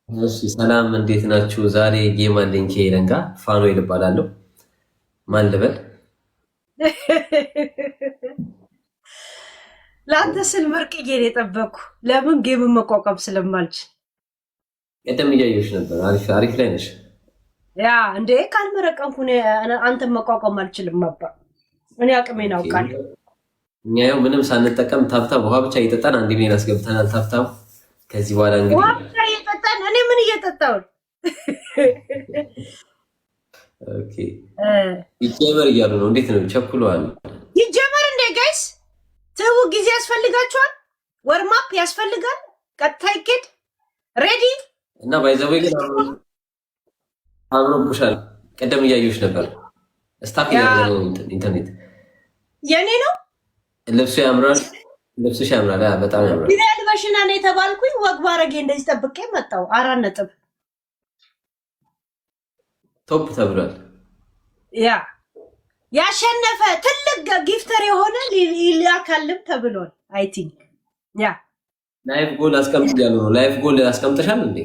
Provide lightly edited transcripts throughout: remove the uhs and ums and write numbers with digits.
እሺ ሰላም እንዴት ናችሁ? ዛሬ ጌም አለኝ ከሄለን ጋር ፋኖኤል እባላለሁ። ማን ልበል? ለአንተ ስል ብርቅዬ ነው የጠበቅኩ። ለምን ጌምን መቋቋም ስለማልችል። ቀደም እያየሁሽ ነበር። አሪፍ አሪፍ ላይ ነሽ። ያ እንዴ ካልመረቀንኩ አንተን መቋቋም አልችልም ነበር። እኔ አቅሜን አውቃለሁ። እኛ ያው ምንም ሳንጠቀም ታብታብ ውሃ ብቻ እየጠጣን አንድ ሚሊዮን አስገብተናል። ታብታብ ከዚህ በኋላ እንግዲህ ውሃ ብቻ እየጠጣን እኔ ምን እየጠጣሁ ኦኬ ይጀመር እያሉ ነው። እንዴት ነው ቸኩለዋል? ይጀመር እንዴ ጋይስ? ትው ጊዜ ያስፈልጋቸዋል። ወርማፕ ያስፈልጋል። ቀጥታ ይኬድ ሬዲ እና ባይዘው ግን አምሮብሻል። ቀደም እያየሁሽ ነበር። ስታክ ያለው ኢንተርኔት የኔ ነው። ልብሱ ያምራል። ልብስሽ ያምራል። በጣም ያምራል። ይላል በሽና ነው የተባልኩኝ። ወግ ባረጌ እንደዚህ ጠብቄ መጣሁ። 4 ነጥብ ቶፕ ተብሏል። ያ ያሸነፈ ትልቅ ጊፍተር የሆነ ይላካልም ተብሏል። አይ ቲንክ ያ ላይፍ ጎል አስቀምጥ ያሉ ነው። ላይፍ ጎል አስቀምጠሻል እንዴ?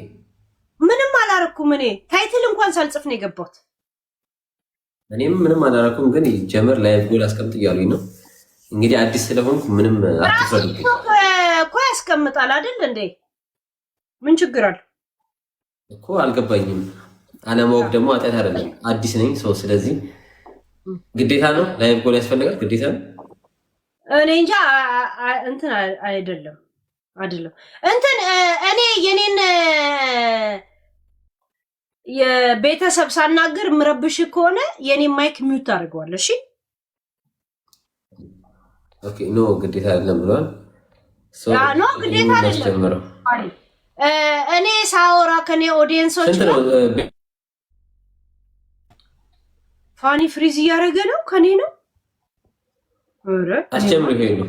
ምንም አላረኩም። እኔ ታይትል እንኳን ሳልጽፍ ነው የገባሁት። እኔም ምንም አላረኩም፣ ግን ጀመር ላይፍ ጎል አስቀምጥ እያሉኝ ነው። እንግዲህ አዲስ ስለሆንኩ ምንም አትፈልጉ እኮ ያስቀምጣል አይደል እንዴ? ምን ችግር አለ እኮ አልገባኝም። አለማወቅ ደግሞ ኃጢአት አይደለም። አዲስ ነኝ ሰው፣ ስለዚህ ግዴታ ነው ላይፍ ጎል ያስፈልጋል። ግዴታ ነው። እኔ እንጃ እንትን አይደለም እንትን እኔ የኔን የቤተሰብ ሳናገር ምረብሽ ከሆነ የኔ ማይክ ሚውት አድርገዋለሁ። እሺ ኦኬ ኖ ግዴታ አይደለም ብሏል። ኖ ግዴታ አይደለም። እኔ ሳወራ ከኔ ኦዲየንሶች ፋኒ ፍሪዝ እያደረገ ነው ከኔ ነው። አስጀምሪ ሄዱ።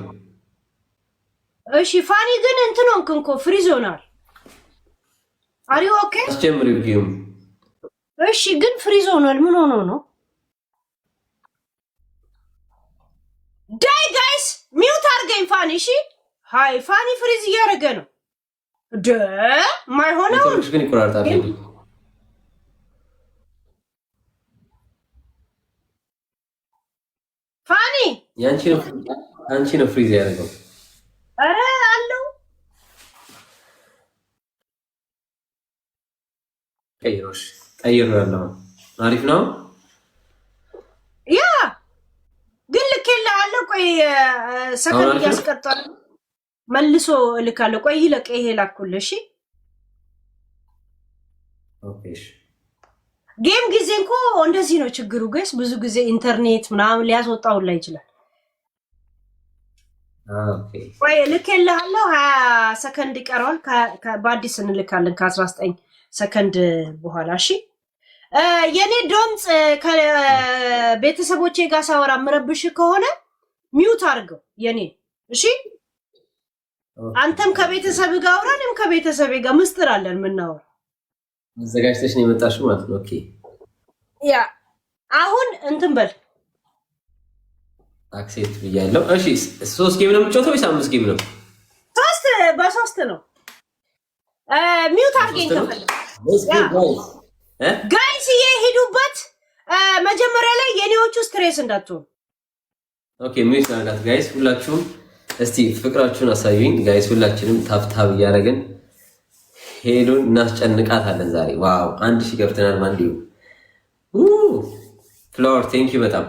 እሺ ፋኒ ግን እንትን ሆንክ እኮ ፍሪዝ ሆናል። አሪ ኦኬ አስጀምሪ ጌም። እሺ ግን ፍሪዝ ሆኗል። ምን ሆኖ ነው? ዳይ ጋይስ ሚውት አድርገኝ ፋኒ። እሺ ሃይ ፋኒ ፍሪዝ እያደረገ ነው። ማይሆነው ግን ይቆራርጣል። ፋኒ አንቺ ነው ፍሪዝ ያደረገው። አረ አለው ቀይሮ ያለው አሪፍ ነው። ያ ግን ልኬልሃለሁ። ቆይ ሰከንድ እያስቀጠለ መልሶ እልካለሁ። ቆይ ይለቅ። ይሄ ላኩልህ። እሺ ጌም ጊዜ እኮ እንደዚህ ነው ችግሩ ጋይስ። ብዙ ጊዜ ኢንተርኔት ምናምን ሊያስወጣው ላይ ይችላል። ቆይ ልኬልሃለሁ። 20 ሰከንድ ይቀረዋል። በአዲስ እንልካለን ከ19 ሰከንድ በኋላ። እሺ የኔ ድምፅ ከቤተሰቦቼ ጋር ሳወራ ምረብሽ ከሆነ ሚውት አድርገው የኔ። እሺ አንተም ከቤተሰብ ጋር አውራ፣ እኔም ከቤተሰቤ ጋር ምስጥር አለን የምናወራ። አዘጋጅተሽ ነው የመጣሽው ማለት ነው። ኦኬ ያ አሁን እንትን በል አክሴፕት ብያለሁ። እሺ 3 ጌም ነው የምትጫወተው ወይስ 5 ጌም ነው? 3 ነው። ሚውት አድርገኝ ተፈልግ ጋይስ እየሄዱበት መጀመሪያ ላይ የኔዎቹ ስትሬስ እንዳትሆኑ። ኦኬ ሚውት አድርጋት ጋይስ። ሁላችሁም እስቲ ፍቅራችሁን አሳዩኝ ጋይስ። ሁላችንም ታብታብ እያደረግን ሄሉን እናስጨንቃታለን ዛሬ። ዋው 1000 ገብተናል። ማንዲው ፍላወር ቴንክ ዩ በጣም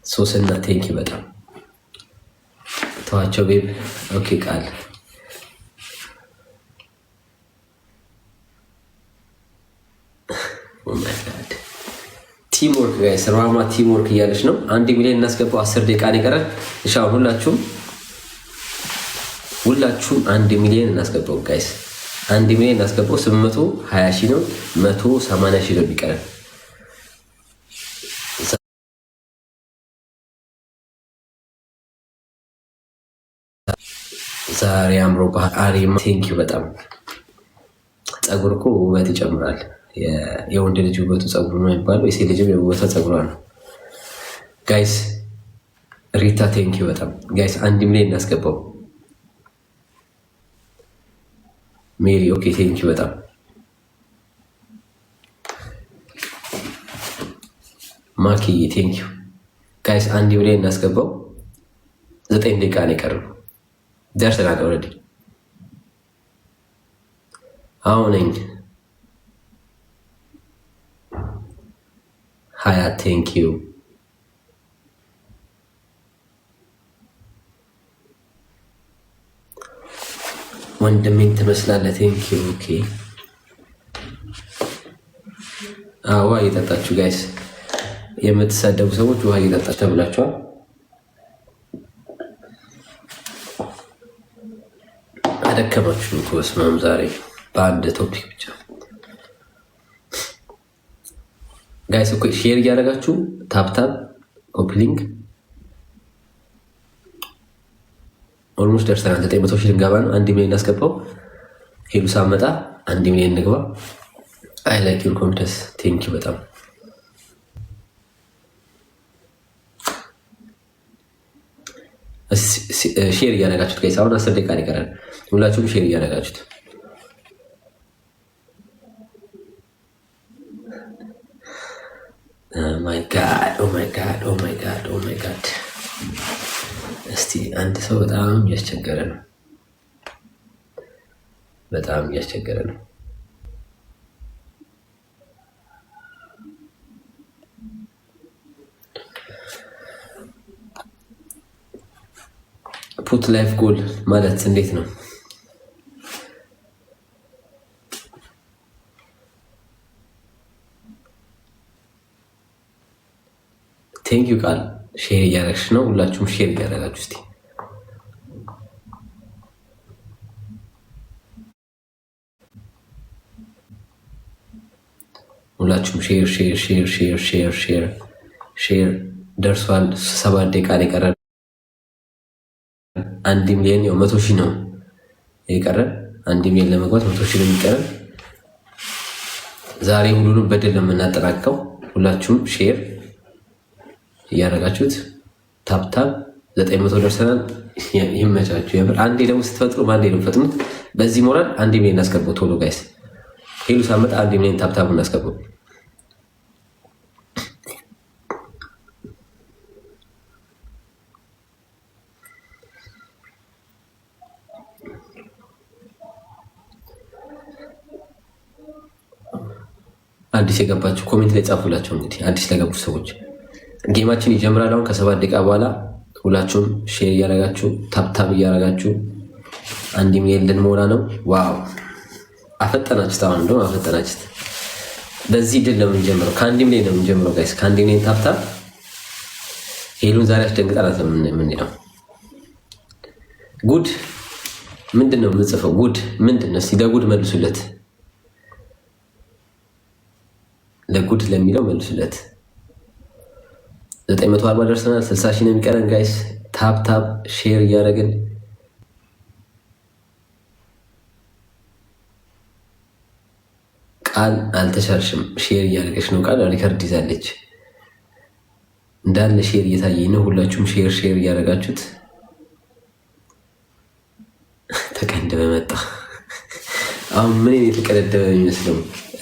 ሶስና ቴንክ ዩ በጣም ተዋቸው ቤብ። ኦኬ ቃል ቲም ወርክ ጋይስ። ራማ ቲም ወርክ እያለች ነው። 1 ሚሊዮን እናስገባው። 10 ደቂቃ ነው የቀረን። እሺ ሁላችሁም 1 ሚሊዮን እናስገባው ጋይስ። 1 ሚሊዮን እናስገባው። 820 ሺህ ነው። 180 ሺህ ነው የሚቀረን። ዛሬ አምሮ ባህሪ ቴንክ ዩ በጣም። ፀጉር እኮ ውበት ይጨምራል። የወንድ ልጅ ውበቱ ፀጉር ነው የሚባለው፣ የሴት ልጅም የውበቷ ፀጉሯ ነው ጋይስ። ሪታ ቴንክ ዩ በጣም ጋይስ። 1 ሚሊዮን እናስገባው። ሜሪ ኦኬ ቴንኪ በጣም ማኪ ቴንኪ ጋይስ። አንድ ብላይ እናስገባው። 9 ደቂቃ ነው የቀረው። ደርሰናል ኦልሬዲ። አሁነኝ ሀያ ቴንኪዩ ወንድሜን ትመስላለህ። ቴንኪዩ ኦኬ። ውሃ እየጠጣችሁ ጋይስ፣ የምትሳደቡ ሰዎች ውሃ እየጠጣችሁ ተብላችኋል። አደከማችሁ እኮ በስመ አብ ዛሬ በአንድ ቶፒክ ብቻ ጋይስ። እኮ ሼር እያደረጋችሁ ታፕታፕ ኮፒሊንግ ኦልሞስት ደርሰናል። 900 ሺህ ልንገባ ነው። 1 ሚሊዮን እናስገባው። ሄሉ ሳመጣ 1 ሚሊዮን እንግባ። አይ ላይክ ዩር ኮንፊደንስ ቴንክ ዩ በጣም ሼር እያደረጋችሁት ጋይስ። አሁን 10 ደቂቃ ይቀራል። ሁላችሁም ሼር እያደረጋችሁት ማይ ጋድ ኦ ማይ ጋድ ኦ ማይ ጋድ ኦ ማይ ጋድ። እስቲ አንድ ሰው በጣም እያስቸገረ ነው፣ በጣም እያስቸገረ ነው። ፑት ላይፍ ጎል ማለት እንዴት ነው? ቴንኪዩ ቃል ሼር እያደረግሽ ነው። ሁላችሁም ሼር እያደረጋችሁ እስቲ ሁላችሁም ሼር ሼር ሼር ሼር ሼር ሼር ሼር ደርሷል። 7 ደቂቃ ላይ ቀረ። 1 ሚሊዮን ያው 100 ሺህ ነው የቀረ። 1 ሚሊዮን ለመግባት 100 ሺህ ነው የሚቀረን። ዛሬ ሁሉንም በድል ነው የምናጠናቅቀው። ሁላችሁም ሼር እያደረጋችሁት ታፕታፕ 900 ደርሰናል። ይመቻችሁ የምር። አንዴ ደግሞ ስትፈጥሩ አንዴ ነው ፈጥኑት። በዚህ ሞራል 1 ሚሊዮን እናስገባው ቶሎ ጋይስ። ሄሉ ሳመጣ 1 ሚሊዮን ታፕታፕ እናስገባው። አዲስ የገባችሁ ኮሜንት ላይ ጻፉላቸው። እንግዲህ አዲስ ለገቡ ሰዎች ጌማችን ይጀምራል አሁን ከ7 ደቂቃ በኋላ። ሁላችሁም ሼር እያደረጋችሁ ታፕታፕ እያደረጋችሁ 1 ሚሊዮን ልንሞላ ነው። ዋው አፈጠናችሁት። አሁን እንደውም አፈጠናችሁት። በዚህ ድል ነው የምንጀምረው። ከ1 ሚሊዮን ነው የምንጀምረው ጋይስ። ከ1 ሚሊዮን ታፕታፕ ሄሉን ዛሬ አስደንግጠናት ነው የምንሄደው። ጉድ ምንድን ነው የምንጽፈው? ጉድ ምንድን ነው? እስኪ ለጉድ መልሱለት። ለጉድ ለሚለው መልሱለት። 940 ደርሰናል። 60 ሺህ ነው የሚቀረን ጋይስ። ታፕታፕ ሼር እያደረግን ቃል አልተሻርሽም። ሼር እያደረገች ነው። ቃል ሪከርድ ይዛለች እንዳለ ሼር እየታየኝ ነው። ሁላችሁም ሼር ሼር እያደረጋችሁት ተቀንድበ መጣ። አሁን ምን የተቀደደበ የሚመስለው?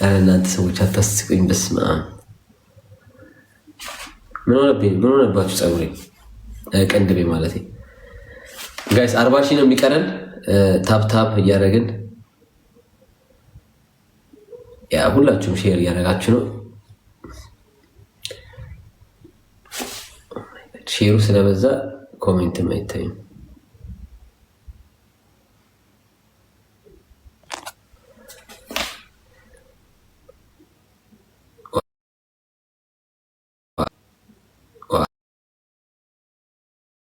እናንተ ሰዎች አታስቁኝ። በስመ አብ ምን ሆነባችሁ? ፀጉሬ ቀንድቤ ማለት ጋይስ 40 ሺህ ነው የሚቀረን። ታፕታፕ እያደረግን ያ ሁላችሁም ሼር እያደረጋችሁ ነው። ሼሩ ስለበዛ ኮሜንትም አይታይም።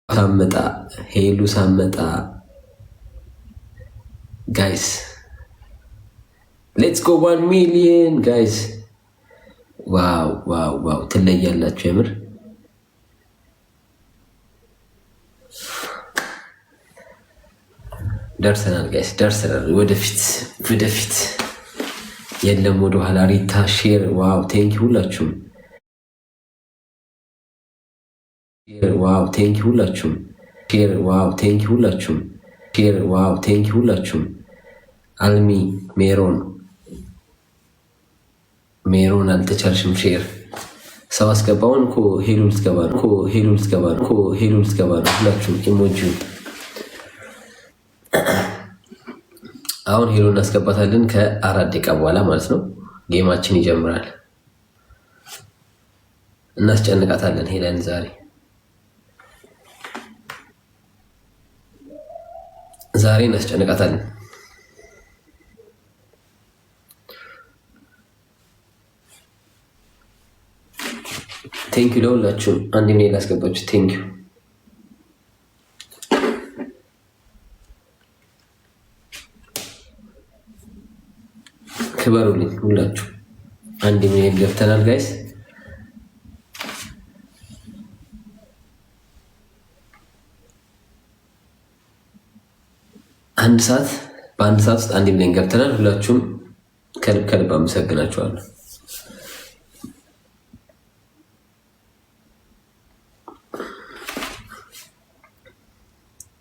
ሳመጣ ሄሉ ሳመጣ ጋይስ ሌትስ ጎ 1 ሚሊዮን ጋይስ። ዋው ዋው ዋው ትለያላችሁ የምር። ደርሰናል ጋይስ ደርሰናል። ወደፊት ወደፊት የለም ወደኋላ። ሪታ ሼር ዋው ቴንክ ሁላችሁም። ዋው ቴንክ ሁላችሁም። ሼር ዋው ቴንክ ሁላችሁም። ሼር ዋው ቴንክ ሁላችሁም። አልሚ ሜሮን አልተቻልሽም። ሼር ሰው አስገባውን እኮ ሄሉ ልትገባ ነው። ሁላችሁም ኢሞጂ አሁን ሄሉ እናስገባታለን ከ4 ደቂቃ በኋላ ማለት ነው። ጌማችን ይጀምራል። እናስጨንቃታለን ሄለን ዛሬ እናስጨንቃታለን። ቴንኪዩ ለሁላችሁም። አንድ ሚሊዮን ላስገባችሁ። ቴንኪዩ ክበሩልኝ ሁላችሁ። 1 ሚሊዮን ገብተናል ጋይስ። በአንድ ሰዓት ውስጥ 1 ሚሊዮን ገብተናል። ሁላችሁም ከልብ አመሰግናችኋለሁ።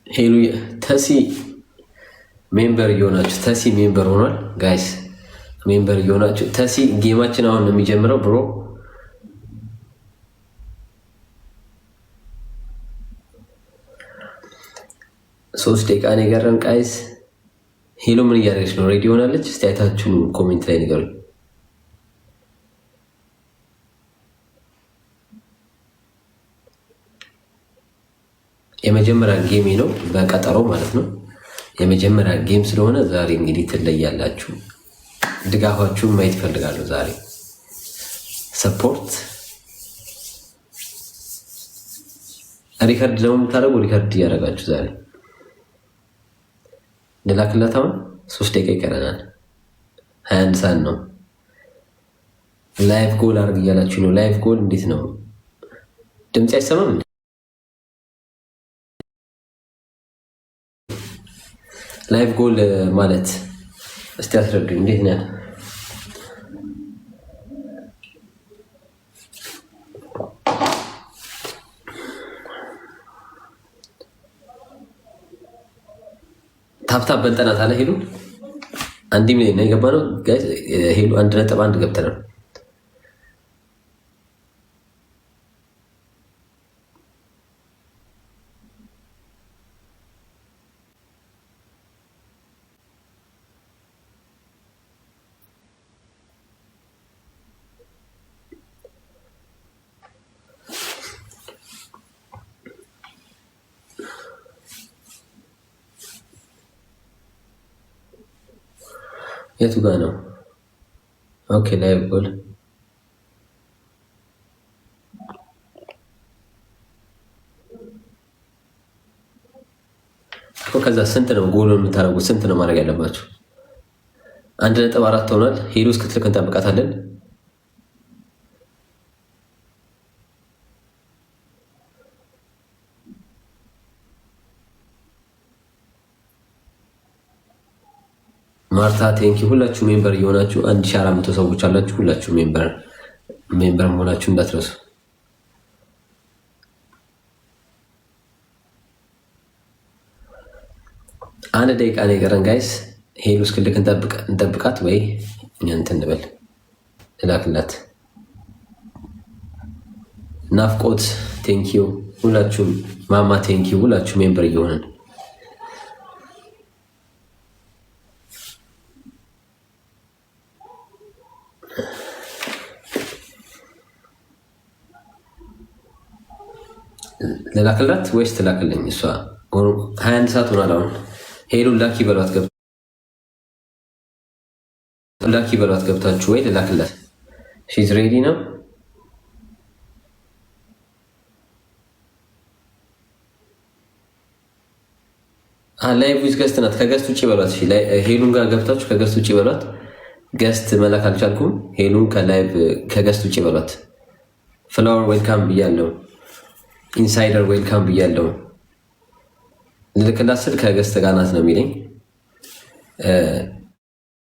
ሄሉ ተሲ ሜምበር እየሆናችሁ ተሲ ሜምበር ሆኗል ጋይስ። ሜምበር እየሆናችሁ ተሲ ጌማችን አሁን ነው የሚጀምረው ብሮ። ሶስት ደቂቃ ነው የቀረን ጋይስ። ሄሎ ምን እያደረገች ነው? ሬዲ ሆናለች? እስቲ አይታችሁ ኮሜንት ላይ ንገሩኝ። የመጀመሪያ ጌሜ ነው በቀጠሮ ማለት ነው። የመጀመሪያ ጌም ስለሆነ ዛሬ እንግዲህ ትለያላችሁ። ድጋፋችሁን ማየት እፈልጋለሁ። ዛሬ ሰፖርት ሪከርድ ደግሞ የምታደርጉ ሪከርድ እያደረጋችሁ ዛሬ ልላክላት። አሁን 3 ደቂቃ ይቀረናል። 21 ሰዓት ነው። ላይቭ ጎል አድርግ እያላችሁ ነው። ላይቭ ጎል እንዴት ነው? ድምፅ አይሰማም? ላይቭ ጎል ማለት እስቲ አስረዱኝ። እንዴት ነው? ታብታብ በልጠናት አለ ሄሉ 1 ሚሊዮን ነው የገባ ነው ጋይስ። ሄሉ 1.1 ገብተናል። የቱ ጋ ነው? ኦኬ ላይቭ ጎል ከዛ ስንት ነው ጎል የምታደርጉት? ስንት ነው ማድረግ ያለባችሁ? 1.4 ሆኗል። ሄሉ እስክትልክ እንጠብቃታለን። ማርታ ቴንኪ። ሁላችሁ ሜምበር እየሆናችሁ 1400 ሰዎች አላችሁ። ሁላችሁ ሜምበር መሆናችሁ እንዳትረሱ። አንድ ደቂቃ ነው የቀረን ጋይስ። ሄሉ እስክልክ እንጠብቃት ወይ እኛ እንትን እንበል። እላክላት። ናፍቆት ቴንኪዩ። ሁላችሁም ማማ ቴንኪዩ። ሁላችሁ ሜምበር እየሆነን ልላክላት ወይስ ትላክልኝ? እሷ 21 ሰዓት ሆኗል። አሁን ሄሉ ላኪ በሏት ገብታችሁ ወይ ልላክላት። ሺዝ ሬዲ ነው። ላይቭ ዊዝ ገስት ናት። ከገስት ውጭ በሏት። ሄሉን ጋር ገብታችሁ ከገስት ውጭ በሏት። ገስት መላክ አልቻልኩም። ሄሉን ከገስት ውጭ በሏት። ፍላወር ዌልካም ብያለሁ። ኢንሳይደር ዌልካም ብያለሁ። ልልክላት ስል ከገስት ጋር ናት ነው የሚለኝ።